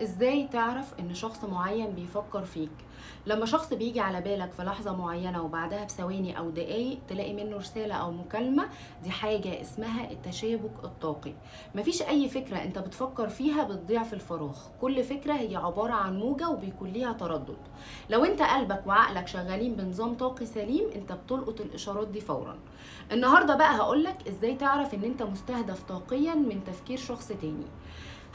ازاي تعرف ان شخص معين بيفكر فيك؟ لما شخص بيجي على بالك في لحظة معينة وبعدها بثواني او دقايق تلاقي منه رسالة او مكالمة، دي حاجة اسمها التشابك الطاقي. مفيش اي فكرة انت بتفكر فيها بتضيع في الفراغ، كل فكرة هي عبارة عن موجة وبيكون ليها تردد. لو انت قلبك وعقلك شغالين بنظام طاقي سليم انت بتلقط الاشارات دي فورا. النهاردة بقى هقولك ازاي تعرف ان انت مستهدف طاقيا من تفكير شخص تاني.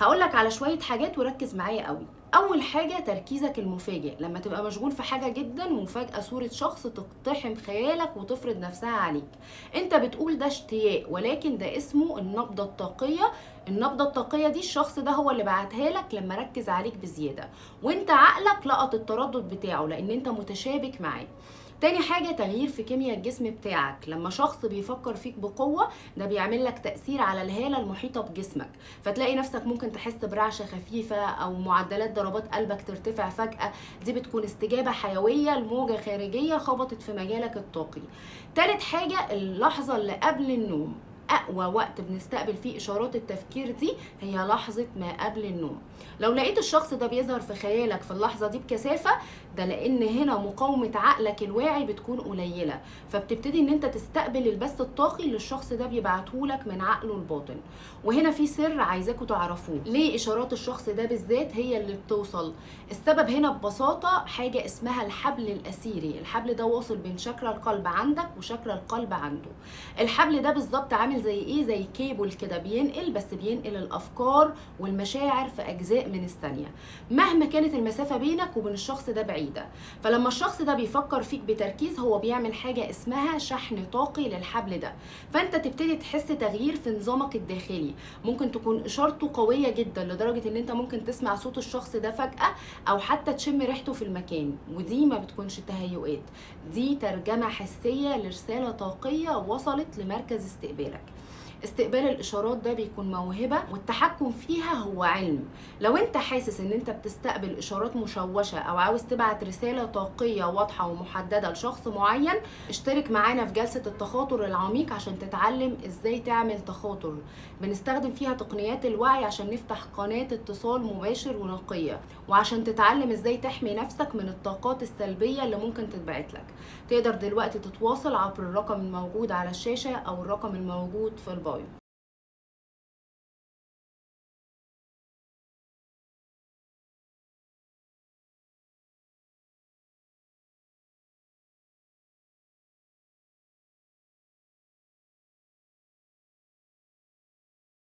هقولك على شوية حاجات وركز معايا قوي. أول حاجة تركيزك المفاجئ، لما تبقى مشغول في حاجة جدا وفجأة صورة شخص تقتحم خيالك وتفرض نفسها عليك. انت بتقول ده اشتياق، ولكن ده اسمه النبضة الطاقية. النبضة الطاقية دي الشخص ده هو اللي بعتها لك لما ركز عليك بزيادة، وانت عقلك لقط التردد بتاعه لان انت متشابك معاه. تاني حاجة تغيير في كيمياء الجسم بتاعك، لما شخص بيفكر فيك بقوة ده بيعمل لك تأثير على الهالة المحيطة بجسمك، فتلاقي نفسك ممكن تحس برعشة خفيفة أو معدلات ضربات قلبك ترتفع فجأة. دي بتكون استجابة حيوية لموجة خارجية خبطت في مجالك الطاقي. تالت حاجة اللحظة اللي قبل النوم. أقوى وقت بنستقبل فيه إشارات التفكير دي هي لحظة ما قبل النوم. لو لقيت الشخص ده بيظهر في خيالك في اللحظة دي بكثافة، ده لأن هنا مقاومة عقلك الواعي بتكون قليلة، فبتبتدي إن أنت تستقبل البث الطاقي اللي الشخص ده بيبعتهولك من عقله الباطن. وهنا في سر عايزاكوا تعرفوه، ليه إشارات الشخص ده بالذات هي اللي بتوصل. السبب هنا ببساطة حاجة اسمها الحبل الأثيري. الحبل ده واصل بين شكل القلب عندك وشكل القلب عنده. الحبل ده بالظبط عامل زي ايه، زي كيبل كده بينقل، بس بينقل الافكار والمشاعر في اجزاء من الثانيه مهما كانت المسافه بينك وبين الشخص ده بعيده. فلما الشخص ده بيفكر فيك بتركيز هو بيعمل حاجه اسمها شحن طاقي للحبل ده، فانت تبتدي تحس تغيير في نظامك الداخلي. ممكن تكون اشارته قويه جدا لدرجه ان انت ممكن تسمع صوت الشخص ده فجاه، او حتى تشم ريحته في المكان، ودي ما بتكونش تهيؤات، دي ترجمه حسيه لرساله طاقيه وصلت لمركز استقبالك. استقبال الاشارات ده بيكون موهبه والتحكم فيها هو علم. لو انت حاسس ان انت بتستقبل اشارات مشوشه او عاوز تبعت رساله طاقيه واضحه ومحدده لشخص معين، اشترك معانا في جلسه التخاطر العميق عشان تتعلم ازاي تعمل تخاطر. بنستخدم فيها تقنيات الوعي عشان نفتح قناه اتصال مباشر ونقيه، وعشان تتعلم ازاي تحمي نفسك من الطاقات السلبيه اللي ممكن تتبعت لك. تقدر دلوقتي تتواصل عبر الرقم الموجود على الشاشه او الرقم الموجود في البايو.